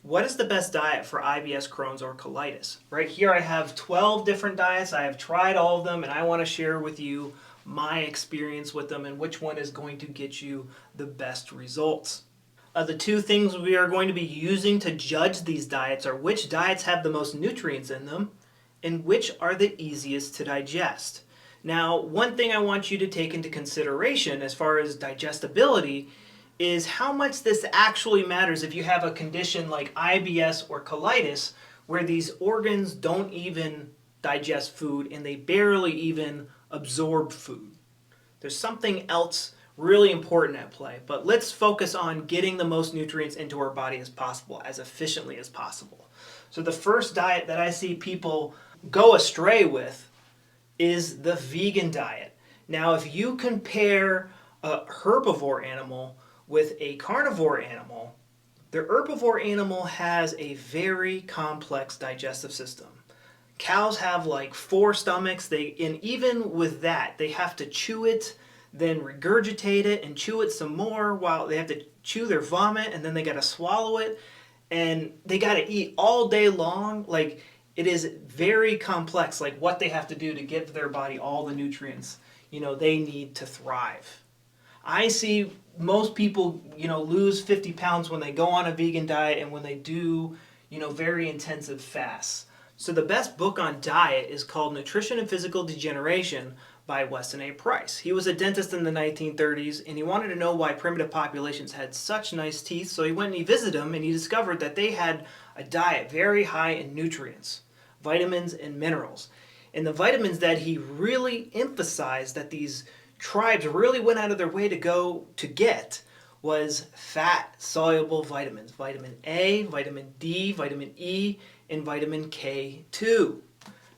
What is the best diet for IBS, Crohn's, or colitis? Right here I have 12 different diets. I have tried all of them and I want to share with you my experience with them and which one is going to get you the best results. The two things we are going to be using to judge these diets are which diets have the most nutrients in them and which are the easiest to digest. Now, one thing I want you to take into consideration as far as digestibility is how much this actually matters if you have a condition like IBS or colitis where these organs don't even digest food and they barely even absorb food. There's something else really important at play, but let's focus on getting the most nutrients into our body as possible, as efficiently as possible. So the first diet that I see people go astray with is the vegan diet. Now, if you compare a herbivore animal with a carnivore animal, the herbivore animal has a very complex digestive system. Cows have like 4 stomachs, and even with that, they have to chew it, then regurgitate it and chew it some more while they have to chew their vomit and then they got to swallow it and they got to eat all day long. Like, it is very complex, like what they have to do to give their body all the nutrients, they need to thrive. I see most people, lose 50 pounds when they go on a vegan diet and when they do, very intensive fasts. So the best book on diet is called Nutrition and Physical Degeneration by Weston A. Price. He was a dentist in the 1930s and he wanted to know why primitive populations had such nice teeth, so he went and he visited them and he discovered that they had a diet very high in nutrients, vitamins and minerals. And the vitamins that he really emphasized that these tribes really went out of their way to go to get was fat-soluble vitamins. Vitamin A, vitamin D, vitamin E, and vitamin K2.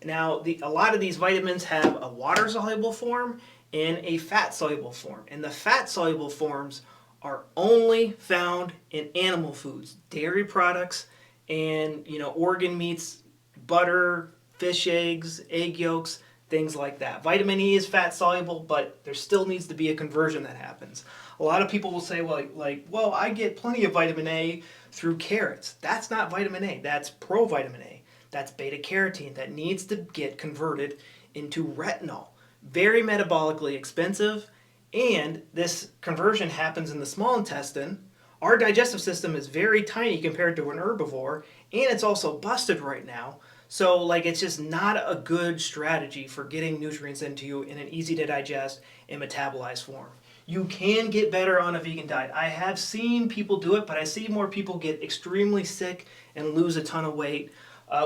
Now, a lot of these vitamins have a water-soluble form and a fat-soluble form. And the fat-soluble forms are only found in animal foods, dairy products, and organ meats, butter, fish eggs, egg yolks, things like that. Vitamin E is fat soluble, but there still needs to be a conversion that happens. A lot of people will say, well, I get plenty of vitamin A through carrots. That's not vitamin A. That's provitamin A. That's beta carotene that needs to get converted into retinol. Very metabolically expensive, and this conversion happens in the small intestine. Our digestive system is very tiny compared to an herbivore, and it's also busted right now. So it's just not a good strategy for getting nutrients into you in an easy to digest and metabolize form. You can get better on a vegan diet. I have seen people do it, but I see more people get extremely sick and lose a ton of weight.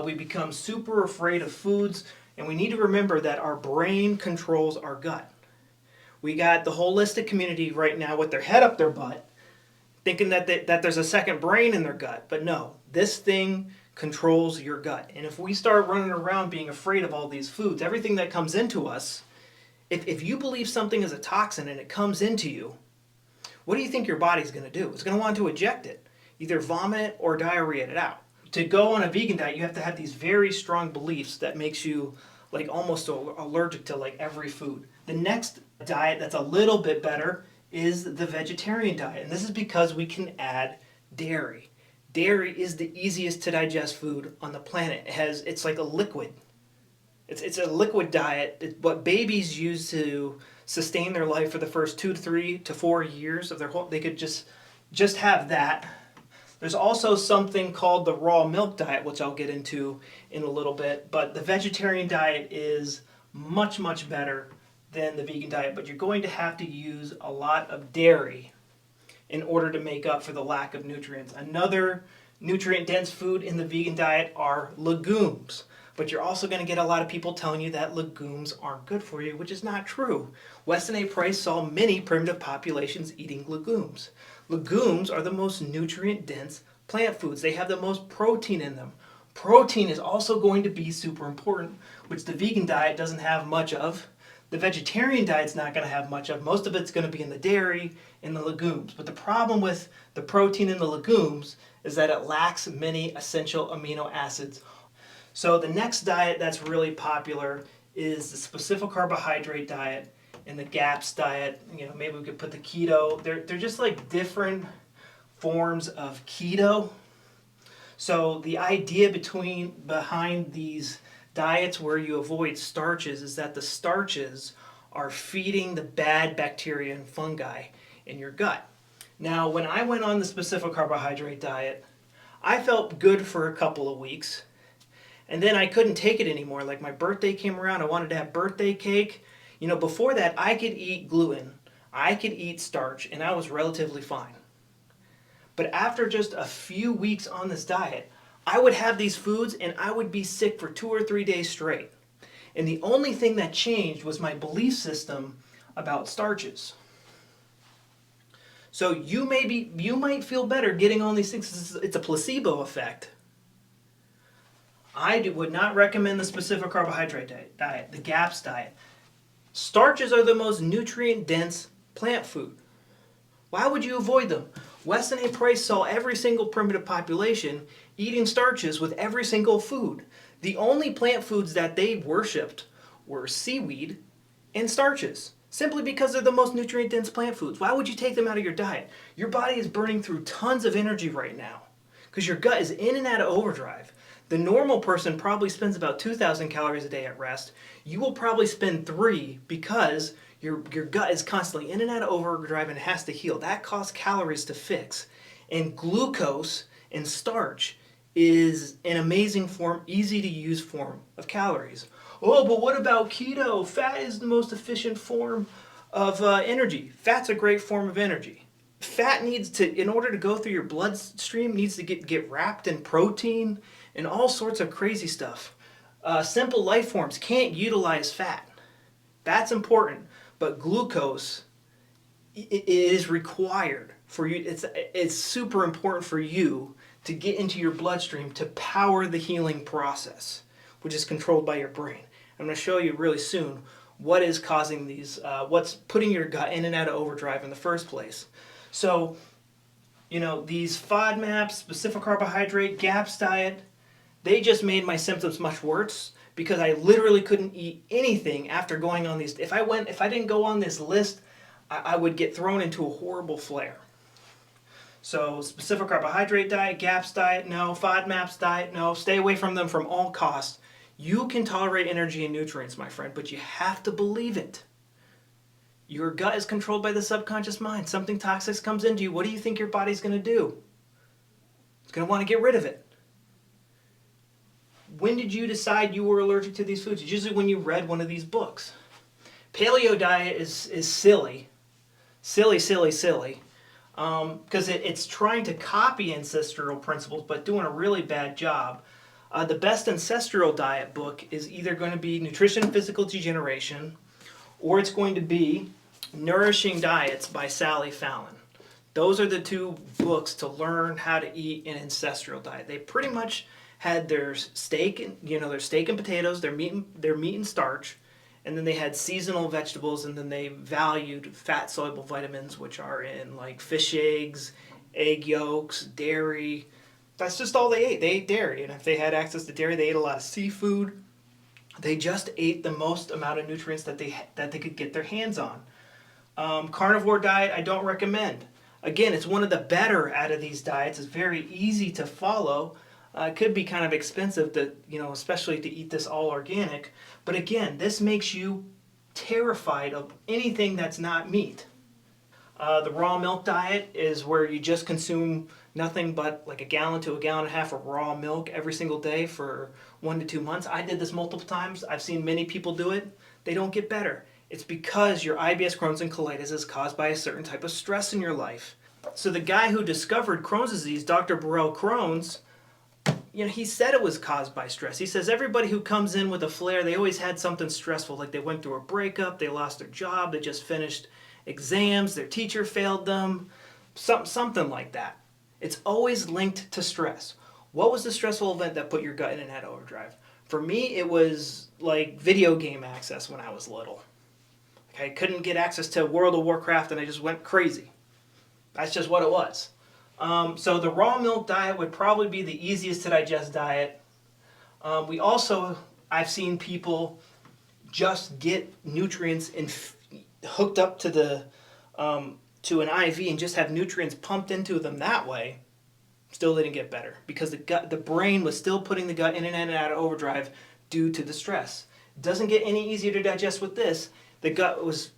We become super afraid of foods, and we need to remember that our brain controls our gut. We got the holistic community right now with their head up their butt, thinking that there's a second brain in their gut. But no, this thing controls your gut. And if we start running around being afraid of all these foods, everything that comes into us, if you believe something is a toxin and it comes into you, what do you think your body's going to do? It's going to want to eject it, either vomit it or diarrhea it out. To go on a vegan diet, you have to have these very strong beliefs that makes you almost allergic to every food. The next diet that's a little bit better is the vegetarian diet. And this is because we can add dairy. Dairy is the easiest to digest food on the planet. It's like a liquid. It's a liquid diet. It's what babies use to sustain their life for the first 2 to 3 to 4 years of their whole. They could just have that. There's also something called the raw milk diet, which I'll get into in a little bit. But the vegetarian diet is much, much better than the vegan diet. But you're going to have to use a lot of dairy in order to make up for the lack of nutrients. Another nutrient-dense food in the vegan diet are legumes. But you're also going to get a lot of people telling you that legumes aren't good for you, which is not true. Weston A. Price saw many primitive populations eating legumes. Legumes are the most nutrient-dense plant foods. They have the most protein in them. Protein is also going to be super important, which the vegan diet doesn't have much of. The vegetarian diet's not going to have much of. Most of it's going to be in the dairy and the legumes. But the problem with the protein in the legumes is that it lacks many essential amino acids. So the next diet that's really popular is the specific carbohydrate diet and the GAPS diet. Maybe we could put the keto. They're just different forms of keto. So the idea behind these diets where you avoid starches is that the starches are feeding the bad bacteria and fungi in your gut. Now, when I went on the specific carbohydrate diet, I felt good for a couple of weeks, and then I couldn't take it anymore. Like my birthday came around, I wanted to have birthday cake. Before that, I could eat gluten, I could eat starch, and I was relatively fine. But after just a few weeks on this diet, I would have these foods and I would be sick for 2 or 3 days straight. And the only thing that changed was my belief system about starches. So you might feel better getting on these things. It's a placebo effect. I would not recommend the specific carbohydrate diet, the GAPS diet. Starches are the most nutrient-dense plant food. Why would you avoid them? Weston A. Price saw every single primitive population eating starches with every single food. The only plant foods that they worshipped were seaweed and starches, simply because they're the most nutrient-dense plant foods. Why would you take them out of your diet? Your body is burning through tons of energy right now because your gut is in and out of overdrive. The normal person probably spends about 2,000 calories a day at rest. You will probably spend 3 because your gut is constantly in and out of overdrive and it has to heal. That costs calories to fix. And glucose and starch is an amazing form, easy to use form of calories. Oh, but what about keto? Fat is the most efficient form of energy. Fat's a great form of energy. Fat needs to, in order to go through your bloodstream, needs to get wrapped in protein and all sorts of crazy stuff. Simple life forms can't utilize fat. That's important. But glucose is required for you. It's super important for you to get into your bloodstream to power the healing process, which is controlled by your brain. I'm going to show you really soon what is causing these, what's putting your gut in and out of overdrive in the first place. So, these FODMAPs, specific carbohydrate, GAPS diet, they just made my symptoms much worse because I literally couldn't eat anything after going on these. If I didn't go on this list, I would get thrown into a horrible flare. So specific carbohydrate diet, GAPS diet, no. FODMAPs diet, no. Stay away from them from all costs. You can tolerate energy and nutrients, my friend, but you have to believe it. Your gut is controlled by the subconscious mind. Something toxic comes into you. What do you think your body's going to do? It's going to want to get rid of it. When did you decide you were allergic to these foods? It's usually when you read one of these books. Paleo diet is silly. Silly. Because it's trying to copy ancestral principles, but doing a really bad job. The best ancestral diet book is either going to be Nutrition and Physical Degeneration, or it's going to be Nourishing Diets by Sally Fallon. Those are the 2 books to learn how to eat an ancestral diet. They pretty much had their steak and potatoes, their meat and starch, and then they had seasonal vegetables, and then they valued fat soluble vitamins, which are in like fish eggs, egg yolks, dairy. That's just all they ate. They ate dairy, and if they had access to dairy, they ate a lot of seafood. They just ate the most amount of nutrients that they could get their hands on. Carnivore diet, I don't recommend. Again, it's one of the better out of these diets. It's very easy to follow. It could be kind of expensive to, especially to eat this all organic. But again, this makes you terrified of anything that's not meat. The raw milk diet is where you just consume nothing but like a gallon to a gallon and a half of raw milk every single day for 1 to 2 months. I did this multiple times. I've seen many people do it. They don't get better. It's because your IBS, Crohn's, and colitis is caused by a certain type of stress in your life. So the guy who discovered Crohn's disease, Dr. Burrell Crohn's, he said it was caused by stress. He says everybody who comes in with a flare, they always had something stressful, like they went through a breakup, they lost their job, they just finished exams, their teacher failed them, something like that. It's always linked to stress. What was the stressful event that put your gut in and out of overdrive? For me, it was like video game access when I was little. I couldn't get access to World of Warcraft and I just went crazy. That's just what it was. So the raw milk diet would probably be the easiest to digest diet. I've seen people just get nutrients hooked up to an IV and just have nutrients pumped into them that way. Still didn't get better because the brain was still putting the gut in and out of overdrive due to the stress. It doesn't get any easier to digest with this. The gut was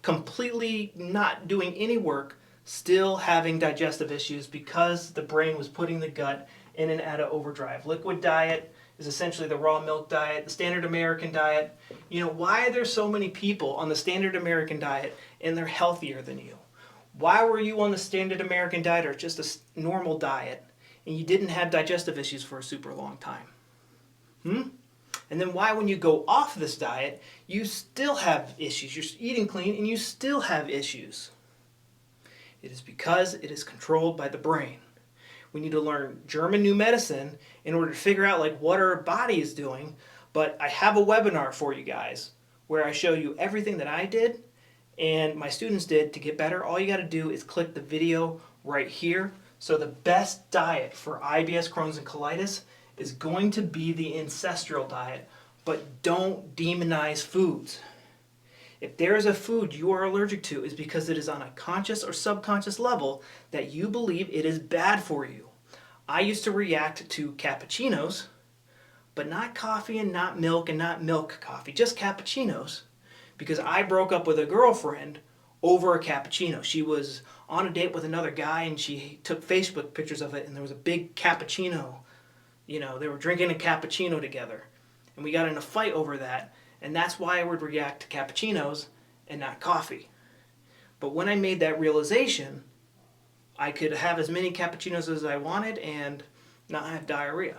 completely not doing any work, still having digestive issues because the brain was putting the gut in and out of overdrive. Liquid diet is essentially the raw milk diet, the standard American diet. You know, why are there so many people on the standard American diet and they're healthier than you? Why were you on the standard American diet or just a normal diet and you didn't have digestive issues for a super long time? And then why, when you go off this diet, you still have issues? You're eating clean and you still have issues. It is because it is controlled by the brain. We need to learn German new medicine in order to figure out like what our body is doing. But I have a webinar for you guys where I show you everything that I did and my students did to get better. All you got to do is click the video right here. So the best diet for IBS, Crohn's, and colitis is going to be the ancestral diet, but don't demonize foods. If there is a food you are allergic to, it's because it is on a conscious or subconscious level that you believe it is bad for you. I used to react to cappuccinos, but not coffee and not milk and not milk coffee, just cappuccinos, because I broke up with a girlfriend over a cappuccino. She was on a date with another guy and she took Facebook pictures of it and there was a big cappuccino. You know, they were drinking a cappuccino together. And we got in a fight over that. And that's why I would react to cappuccinos and not coffee. But when I made that realization, I could have as many cappuccinos as I wanted and not have diarrhea.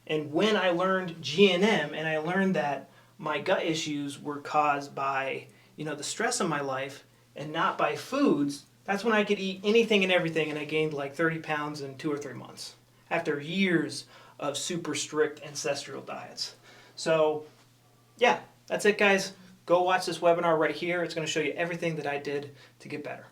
And when I learned GNM and I learned that my gut issues were caused by, you know, the stress in my life and not by foods, that's when I could eat anything and everything and I gained like 30 pounds in 2 or 3 months after years of super strict ancestral diets. So yeah, that's it guys. Go watch this webinar right here. It's going to show you everything that I did to get better.